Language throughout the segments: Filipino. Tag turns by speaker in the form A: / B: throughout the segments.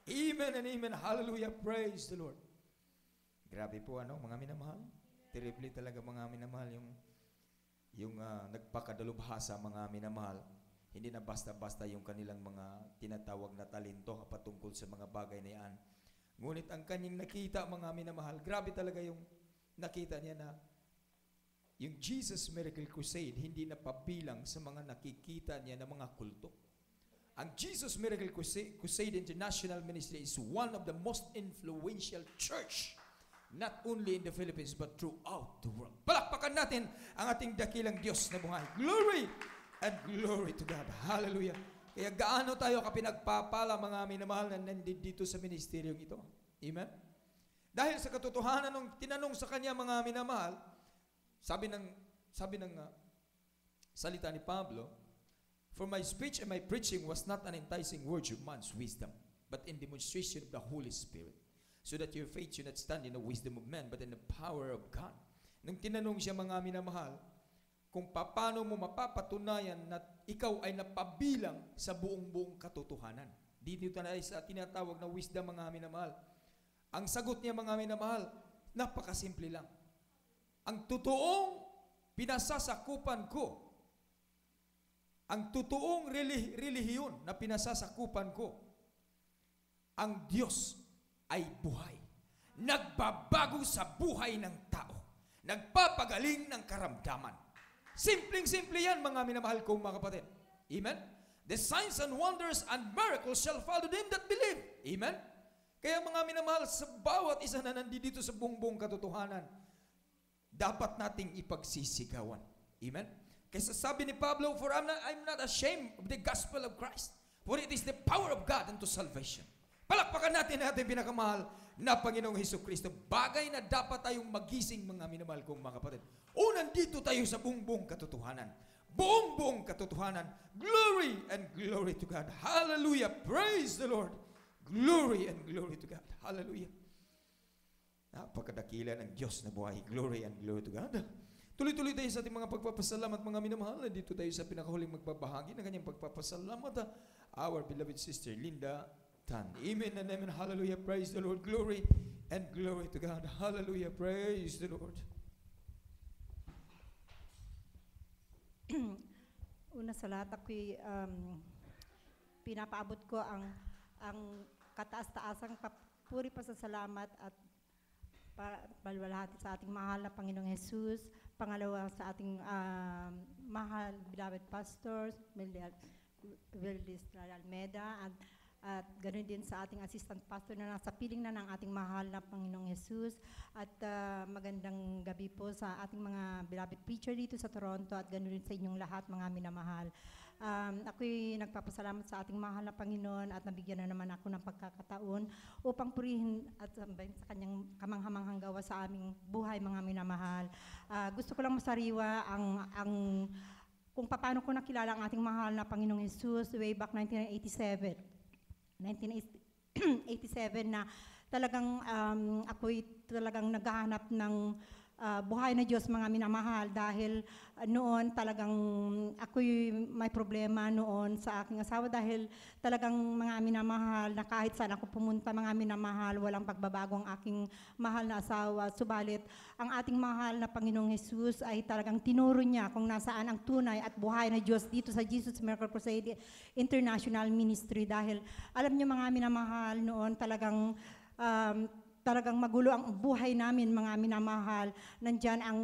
A: Amen and amen. Hallelujah. Praise the Lord. Grabe po mga minamahal. Terribly talaga mga minamahal yung nagpakadalubhasa mga minamahal. Hindi na basta-basta yung kanilang mga tinatawag na talento patungkol sa mga bagay na yan. Ngunit ang kanyang nakita mga minamahal, grabe talaga yung nakita niya na yung Jesus Miracle Crusade hindi na pabilang sa mga nakikita niya na mga kulto. Ang Jesus Miracle Crusade International Ministry is one of the most influential church not only in the Philippines but throughout the world. Palakpakan natin ang ating dakilang Diyos na buhay. Glory and glory to God. Hallelujah. Kaya gaano tayo kapinagpapala mga minamahal na nandito sa ministeryong ito. Amen? Dahil sa katotohanan nung tinanong sa kanya mga minamahal, sabi ng salita ni Pablo, "For my speech and my preaching was not an enticing words of man's wisdom, but in demonstration of the Holy Spirit, so that your faith should not stand in the wisdom of men, but in the power of God." Nung tinanong siya mga minamahal, kung paano mo mapapatunayan na ikaw ay napabilang sa buong katotohanan. Dito tayo sa tinatawag na wisdom mga minamahal. Ang sagot niya mga minamahal, napakasimple lang. Ang totoong pinasasakupan ko, ang totoong relihiyon na pinasasakupan ko, ang Diyos ay buhay. Nagbabago sa buhay ng tao. Nagpapagaling ng karamdaman. Simpleng-simple yan mga minamahal kong mga kapatid. Amen? The signs and wonders and miracles shall follow them that believe. Amen? Kaya mga minamahal, sa bawat isa na nandito sa buong katotohanan, dapat nating ipagsisigawan. Amen? Kasi sabi ni Pablo, "For I'm not ashamed of the gospel of Christ, for it is the power of God unto salvation." Palakpakan natin ating pinakamahal na Panginoong Hesukristo. Bagay na dapat tayong magising mga minamahal kong mga kapatid. O nandito tayo sa buong katotohanan. Buong katotohanan. Glory and glory to God. Hallelujah. Praise the Lord. Glory and glory to God. Hallelujah. Napakadakila ng Diyos na buhay. Glory and glory to God. Tuloy-tuloy tayo sa ating mga pagpapasalamat mga minamahal. Nandito tayo sa pinakahuling magbabahagi ng kanyang pagpapasalamat. Our beloved sister Linda Tan. Amen and amen. Hallelujah. Praise the Lord. Glory and glory to God. Hallelujah. Praise the Lord.
B: Una sa lahat, ako'y pinapaabot ko ang kataas-taasang papuri pa sa salamat at palwalhati sa ating mahal na Panginoong Jesus. Pangalawa sa ating mahal, beloved pastors, Valdez Almeida, at ganoon din sa ating assistant pastor na nasa piling na ng ating mahal na Panginoong Jesus. At magandang gabi po sa ating mga beloved preacher dito sa Toronto at ganoon din sa inyong lahat mga minamahal. Ako'y nagpapasalamat sa ating mahal na Panginoon at nabigyan na naman ako ng pagkakataon upang purihin at sambahin sa kanyang kamanghamanghang gawa sa aming buhay mga minamahal. Gusto ko lang masariwa ang kung paano ko nakilala ang ating mahal na Panginoong Jesus way back 1987 na talagang ako'y talagang naghahanap ng buhay na Diyos mga minamahal dahil noon talagang ako'y may problema noon sa aking asawa dahil talagang mga minamahal na kahit saan ako pumunta mga minamahal walang pagbabago ang aking mahal na asawa. Subalit ang ating mahal na Panginoong Jesus ay talagang tinuro niya kung nasaan ang tunay at buhay na Diyos dito sa Jesus Miracle Crusade International Ministry dahil alam niyo mga minamahal noon talagang magulo ang buhay namin mga minamahal. Nandyan ang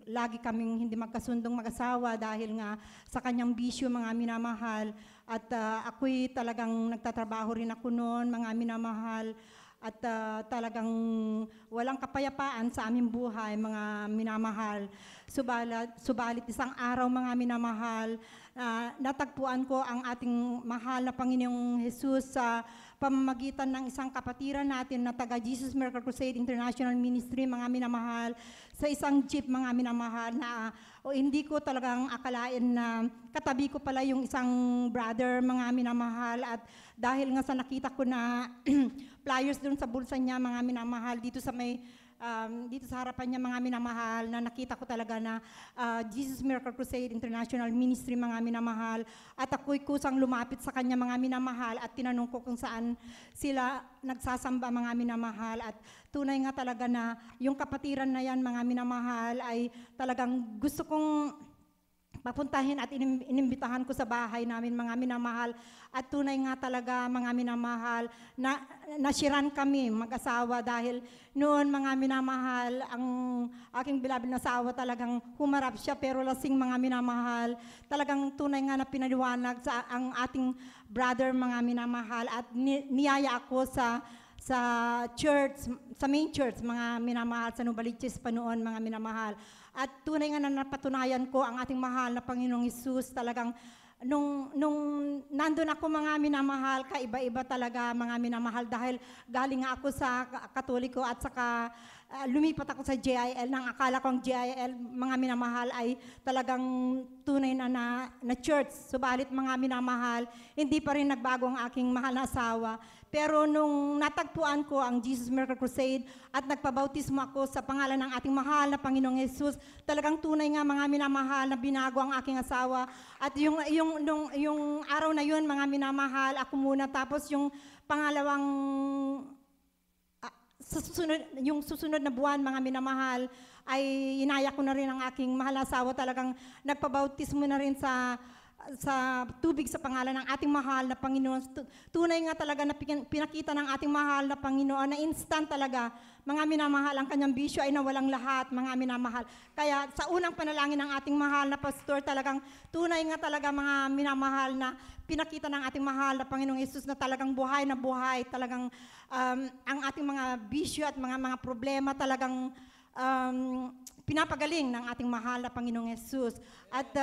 B: lagi kaming hindi magkasundong mag-asawa dahil nga sa kanyang bisyo mga minamahal. At ako'y talagang nagtatrabaho rin ako noon mga minamahal. At talagang walang kapayapaan sa aming buhay mga minamahal. Subalit isang araw mga minamahal, natagpuan ko ang ating mahal na Panginoong Jesus sa pamamagitan ng isang kapatiran natin na taga Jesus Miracle Crusade International Ministry, mga minamahal, sa isang jeep, mga minamahal, na hindi ko talagang akalain na katabi ko pala yung isang brother, mga minamahal, at dahil nga sa nakita ko na flyers doon sa bulsa niya, mga minamahal, dito sa may dito sa harapan niya, mga minamahal, na nakita ko talaga na Jesus Miracle Crusade International Ministry, mga minamahal, at ako'y kusang lumapit sa kanya, mga minamahal, at tinanong ko kung saan sila nagsasamba, mga minamahal, at tunay nga talaga na yung kapatiran na yan, mga minamahal, ay talagang gusto kong papuntahin at inimbitahan ko sa bahay namin, mga minamahal. At tunay nga talaga, mga minamahal, na nashiran kami mag-asawa dahil noon, mga minamahal, ang aking beloved na asawa talagang humarap siya pero lasing, mga minamahal. Talagang tunay nga na pinaliwanag sa ang ating brother, mga minamahal, at niyaya ako sa church, sa main church, mga minamahal, sa Novaliches pa noon, mga minamahal. At tunay nga na napatunayan ko ang ating mahal na Panginoong Hesus. Talagang nung nandun ako, mga minamahal, kaiba-iba talaga, mga minamahal, dahil galing nga ako sa Katoliko at saka lumipat ako sa JIL. Nang akala ko ang JIL, mga minamahal, ay talagang tunay na church. Subalit, mga minamahal, hindi pa rin nagbago ang aking mahal na asawa. Pero nung natagpuan ko ang Jesus Miracle Crusade at nagpabautismo ako sa pangalan ng ating mahal na Panginoong Hesus, talagang tunay nga, mga minamahal, na binago ang aking asawa. At yung araw na yun, mga minamahal, ako muna, tapos yung pangalawang susunod na buwan, mga minamahal, ay inaya ko na rin ang aking mahal na asawa. Talagang nagpabautismo na rin sa tubig sa pangalan ng ating mahal na Panginoon. Tunay nga talaga na pinakita ng ating mahal na Panginoon na instant talaga, mga minamahal, ang kanyang bisyo ay nawalang lahat, mga minamahal. Kaya sa unang panalangin ng ating mahal na pastor, talagang tunay nga talaga, mga minamahal, na pinakita ng ating mahal na Panginoong Hesus na talagang buhay na buhay. Talagang ang ating mga bisyo at mga problema talagang pinapagaling ng ating mahal na Panginoong Hesus. At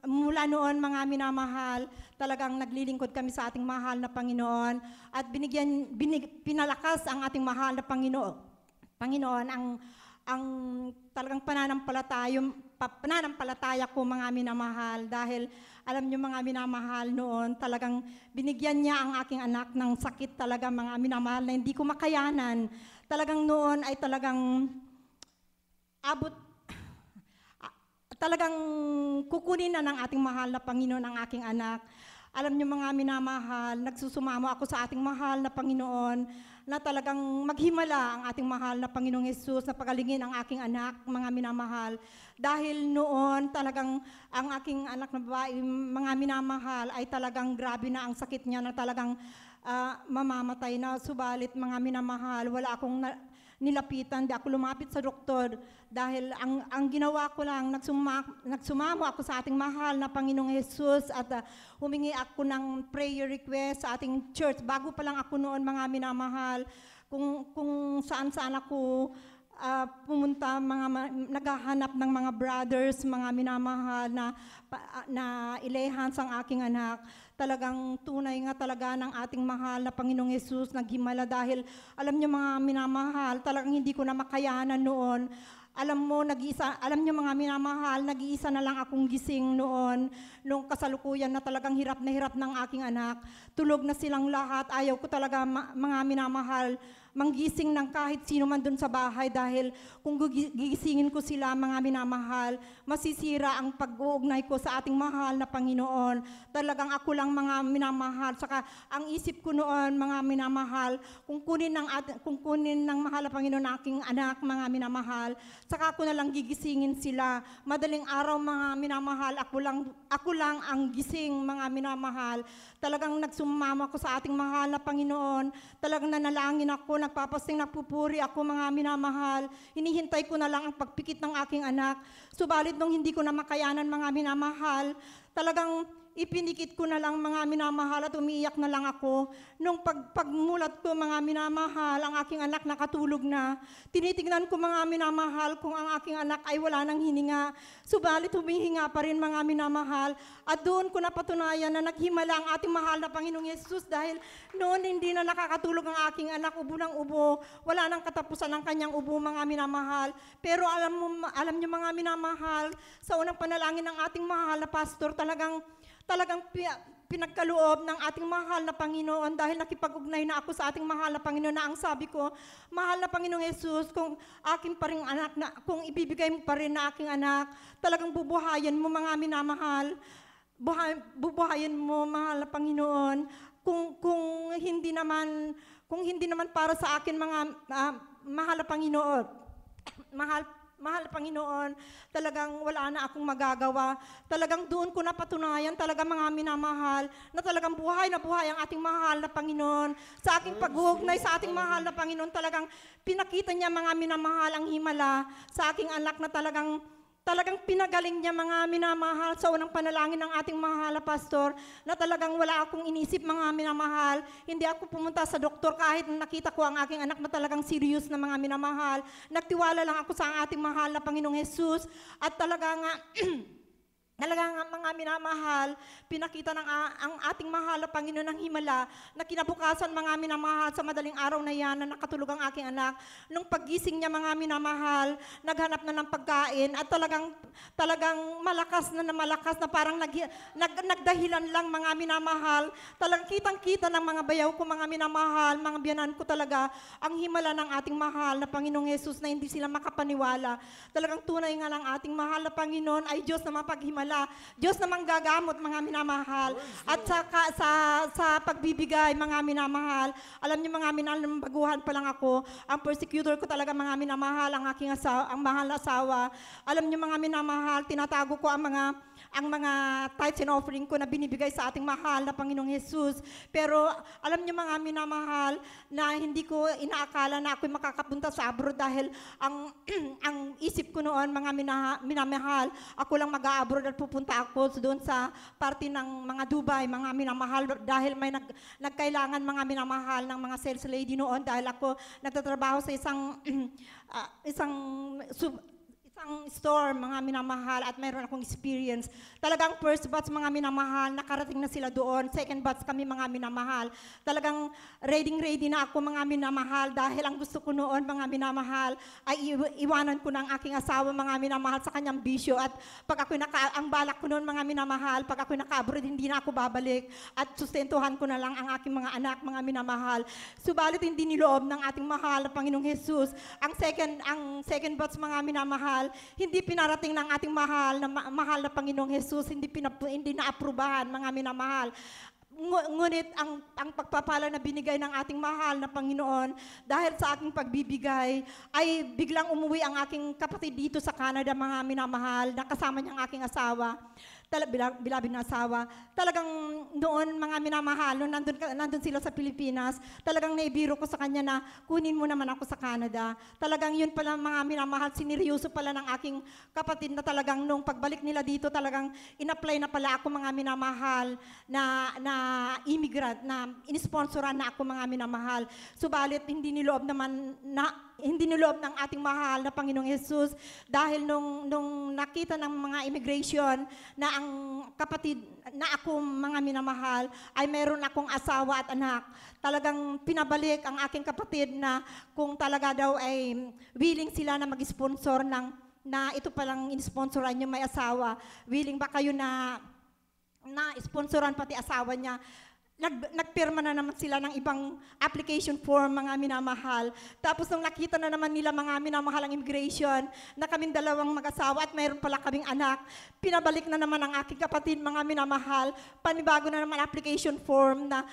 B: mula noon, mga minamahal, talagang naglilingkod kami sa ating mahal na Panginoon at pinalakas ang ating mahal na Panginoon ang talagang pananampalataya ko, mga minamahal, dahil alam niyo, mga minamahal, noon talagang binigyan niya ang aking anak ng sakit talaga, mga minamahal, na hindi ko makayanan. Talagang noon ay talagang talagang kukunin na ng ating mahal na Panginoon ang aking anak. Alam niyo, mga minamahal, nagsusumamo ako sa ating mahal na Panginoon na talagang maghimala ang ating mahal na Panginoong Hesus na pagalingin ang aking anak, mga minamahal. Dahil noon talagang ang aking anak na babae, mga minamahal, ay talagang grabe na ang sakit niya na talagang mamamatay na. Subalit, mga minamahal, wala akong nilapitan, di ako lumapit sa doktor dahil ang ginawa ko lang, nagsumamo ako sa ating mahal na Panginoong Hesus at humingi ako ng prayer request sa ating church. Bago pa lang ako noon, mga minamahal, kung saan-saan ako pumunta, naghahanap ng mga brothers, mga minamahal, na ilehans ang aking anak. Talagang tunay nga talaga ng ating mahal na Panginoong Hesus naghimala, dahil alam niyo, mga minamahal, talagang hindi ko na makayanan noon. Alam niyo, mga minamahal, nag-iisa na lang akong gising noon, nung kasalukuyan na talagang hirap na hirap ng aking anak. Tulog na silang lahat. Ayaw ko talaga, mga minamahal, manggising ng kahit sino man dun sa bahay, dahil kung gigisingin ko sila, mga minamahal, masisira ang pag-uugnay ko sa ating mahal na Panginoon. Talagang ako lang, mga minamahal. Saka ang isip ko noon, mga minamahal, kung kunin ng mahal na Panginoon na aking anak, mga minamahal, saka ako na lang gigisingin sila. Madaling araw, mga minamahal, ako lang ang gising, mga minamahal. Talagang nagsumama ako sa ating mahal na Panginoon. Talagang nanalangin ako, nagpapasting, nagpupuri ako, mga minamahal. Hinihintay ko na lang ang pagpikit ng aking anak. Subalit nung hindi ko na makayanan, mga minamahal, talagang ipinikit ko na lang, mga minamahal, at umiiyak na lang ako. Nung pagmulat ko, mga minamahal, ang aking anak nakatulog na. Tinitignan ko, mga minamahal, kung ang aking anak ay wala ng hininga. Subalit humihinga pa rin, mga minamahal. At doon ko napatunayan na naghimala ang ating mahal na Panginoong Hesus, dahil noon hindi na nakakatulog ang aking anak, ubo ng ubo. Wala nang katapusan ang kanyang ubo, mga minamahal. Pero alam niyo, mga minamahal, sa unang panalangin ng ating mahal na pastor, talagang pinagkaloob ng ating mahal na Panginoon dahil nakipag-ugnay na ako sa ating mahal na Panginoon na ang sabi ko, mahal na Panginoong Jesus, kung aking pa rin anak, na, kung ibibigay mo pa rin na aking anak, talagang bubuhayan mo mga minamahal, bubuhayan mo mahal na Panginoon, kung hindi naman para sa akin mga mahal na Panginoon, mahal na Panginoon, talagang wala na akong magagawa. Talagang doon ko napatunayan, talaga mga minamahal, na talagang buhay na buhay ang ating mahal na Panginoon. Sa aking pag-uugnay sa ating mahal na Panginoon, talagang pinakita niya mga minamahal ang himala sa aking anak na talagang pinagaling niya mga minamahal sa unang panalangin ng ating mahal na pastor na talagang wala akong inisip mga minamahal. Hindi ako pumunta sa doktor kahit nakita ko ang aking anak na talagang serious na mga minamahal. Nagtiwala lang ako sa ating mahal na Panginoong Jesus at talagang mga minamahal, pinakita ng ang ating mahal na Panginoon ng himala na kinabukasan mga minamahal sa madaling araw na yan na nakatulog ang aking anak. Nung paggising niya mga minamahal, naghanap na ng pagkain at talagang malakas na parang nagdahilan lang mga minamahal. Talagang kitang-kita ng mga bayaw ko mga minamahal, mga biyanan ko talaga ang himala ng ating mahal na Panginoong Jesus na hindi sila makapaniwala. Talagang tunay nga lang ating mahal na Panginoon ay Diyos na mapaghimala. Diyos namang gagamot mga minamahal. At sa pagbibigay mga minamahal, alam niyo mga minamahal, baguhan pa lang ako, ang persecutor ko talaga mga minamahal, ang aking asawa, ang mahal na asawa. Alam niyo mga minamahal, tinatago ko ang mga tithes and offering ko na binibigay sa ating mahal na Panginoong Jesus. Pero alam niyo mga minamahal na hindi ko inaakala na ako'y makakapunta sa abroad dahil ang isip ko noon mga minamahal, ako lang mag-a-abroad at pupunta ako doon sa party ng mga Dubai, mga minamahal, dahil may nagkailangan mga minamahal ng mga sales lady noon dahil ako nagtatrabaho sa isang store, mga minamahal, at mayroon akong experience. Talagang first batch mga minamahal, nakarating na sila doon. Second batch kami mga minamahal. Talagang ready na ako mga minamahal dahil ang gusto ko noon mga minamahal ay iwanan ko ng aking asawa mga minamahal sa kanyang bisyo. At pag ako ang balak ko noon mga minamahal, pag ako naka-abroad, hindi na ako babalik at sustentuhan ko na lang ang aking mga anak, mga minamahal. Subalit hindi niloob ng ating mahal na Panginoong Jesus. Ang second batch mga minamahal, hindi pinarating ng ating mahal na Panginoong Jesus, hindi na-aprubahan mga minamahal. Ngunit ang pagpapala na binigay ng ating mahal na Panginoon dahil sa aking pagbibigay ay biglang umuwi ang aking kapatid dito sa Canada mga minamahal na kasama niyang aking asawa. Bilabid na asawa. Talagang noon mga minamahal, nandun sila sa Pilipinas, talagang naibiro ko sa kanya na kunin mo naman ako sa Canada. Talagang yun pala mga minamahal, siniryoso pala ng aking kapatid na talagang nung pagbalik nila dito, talagang in-apply na pala ako mga minamahal na immigrant, na inisponsoran na ako mga minamahal. Subalit hindi niloob ng ating mahal na Panginoong Jesus dahil nung nakita ng mga immigration na ang kapatid na ako mga minamahal ay meron akong asawa at anak. Talagang pinabalik ang aking kapatid na kung talaga daw ay willing sila na mag-sponsor na ito palang in-sponsoran niya may asawa. Willing ba kayo na sponsoran pati asawa niya? Nagpirma na naman sila ng ibang application form mga minamahal. Tapos nung nakita na naman nila mga minamahal ang immigration na kaming dalawang mag-asawa at mayroon pala kaming anak, pinabalik na naman ang aking kapatid mga minamahal, panibago na naman application form na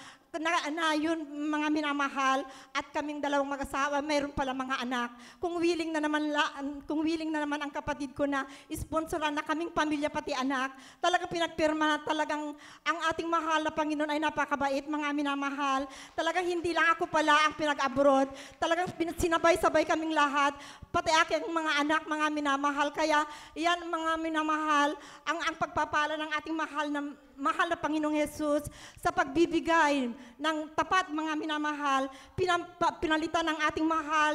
B: yun mga minamahal at kaming dalawang mag-asawa, mayroon pala mga anak. Kung willing na naman ang kapatid ko na sponsoran na kaming pamilya pati anak, talagang pinagpirma, talagang ang ating mahal na Panginoon ay napakabait mga minamahal. Talagang hindi lang ako pala ang pinag-abroad, talagang sinabay-sabay kaming lahat, pati aking mga anak, mga minamahal. Kaya yan mga minamahal, ang pagpapala ng ating mahal na Panginoong Jesus sa pagbibigay ng tapat mga minamahal, pinalitan ng ating mahal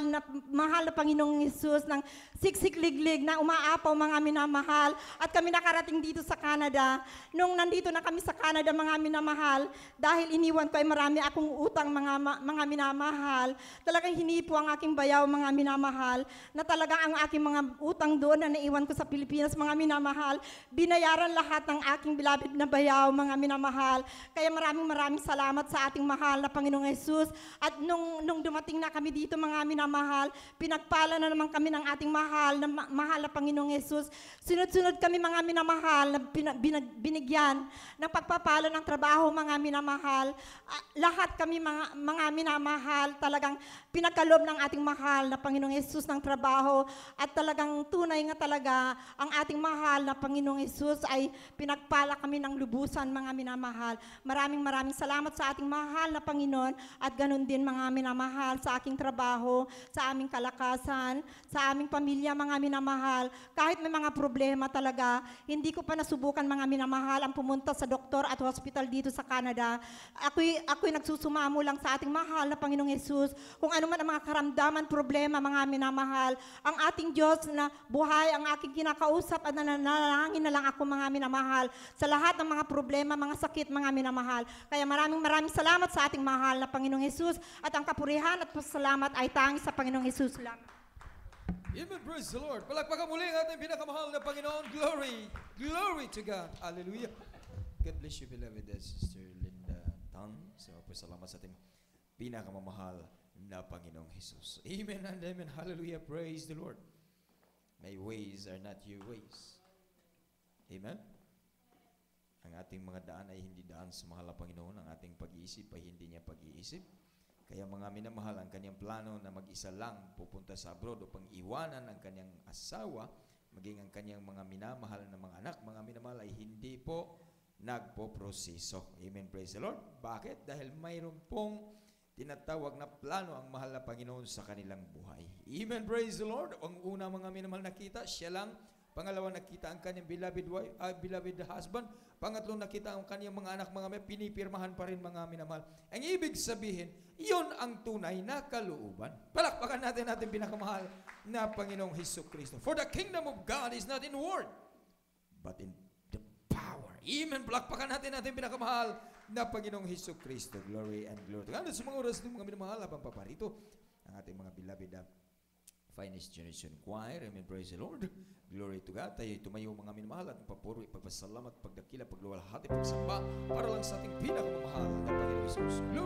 B: na Panginoong Jesus ng siksikliglig na umaapaw, mga minamahal. At kami nakarating dito sa Canada. Nung nandito na kami sa Canada, mga minamahal, dahil iniwan ko ay marami akong utang, mga minamahal. Talagang hinipo ang aking bayaw, mga minamahal, na talagang ang aking mga utang doon na naiwan ko sa Pilipinas, mga minamahal, binayaran lahat ng aking bilabid na bayaw, mga minamahal. Kaya maraming salamat sa ating mahal na Panginoong Hesus. At nung dumating na kami dito, mga minamahal, pinagpala na naman kami ng ating mahal na Panginoong Hesus. Sunod-sunod kami, mga minamahal, na binigyan ng pagpapala ng trabaho, mga minamahal. Lahat kami, mga minamahal, talagang pinagkaloob ng ating mahal na Panginoong Hesus ng trabaho. At talagang tunay nga talaga ang ating mahal na Panginoong Hesus ay pinagpala kami ng lubusan, mga minamahal. Maraming salamat sa ating mahal na Panginoon, at ganun din, mga minamahal, sa aking trabaho, sa aming kalakasan, sa aming pamilya, mga minamahal. Kahit may mga problema talaga, hindi ko pa nasubukan, mga minamahal, ang pumunta sa doktor at hospital dito sa Canada. Ako'y nagsusumamo lang sa ating mahal na Panginoong Hesus. Kung ano man ang mga karamdaman, problema, mga minamahal, ang ating Diyos na buhay, ang aking kinakausap, at nanalangin na lang ako, mga minamahal, sa lahat ng mga problema, mga sakit, mga minamahal. Kaya maraming salamat sa ating mahal na Panginoong Hesus, at ang kapurihan at pasalamat ay tanging sa Panginoong Hesus lang.
A: Amen. Praise the Lord. Palakpakan muli ang ating pinakamahal na Panginoon. Glory to God. Hallelujah. God bless you, beloved Sister Linda Tan. So, salamat sa ating pinakamamahal na Panginoong Jesus. Amen and amen. Hallelujah. Praise the Lord. My ways are not your ways. Amen. Ang ating mga daan ay hindi daan sa mahal na Panginoon. Ang ating pag-iisip ay hindi niya pag-iisip. Kaya mga minamahal, ang kanyang plano na mag-isa lang pupunta sa abroad upang iwanan ang kanyang asawa, maging ang kanyang mga minamahal na mga anak, mga minamahal, ay hindi po nagpo-proseso. Amen. Praise the Lord. Bakit? Dahil mayroon pong tinatawag na plano ang mahal na Panginoon sa kanilang buhay. Amen. Praise the Lord. Ang una, mga minamahal, nakita, siya lang. Pangalawa, nakita ang kanyang beloved husband. Pangatlo, nakita ang kanyang mga anak, pinipirmahan pa rin, mga minamahal. Ang ibig sabihin, iyon ang tunay na kalooban. Palakpakan natin pinakamahal na Panginoong Hesukristo. For the kingdom of God is not in word, but in the power. Amen. Palakpakan natin pinakamahal na Panginoong Hesukristo. Glory and glory. Ano sa mga oras ng mga minamahal, habang paparito ang ating mga beloved Finest Generation Choir. Amen. Praise the Lord. Glory to God. Tayo tumayo, mga minamahal, at papuri, pagpasalamat, pagdakila, pagluwalhati, pagsamba para lang sa ating pinakamamahal na Panginoong Jesus. Glory.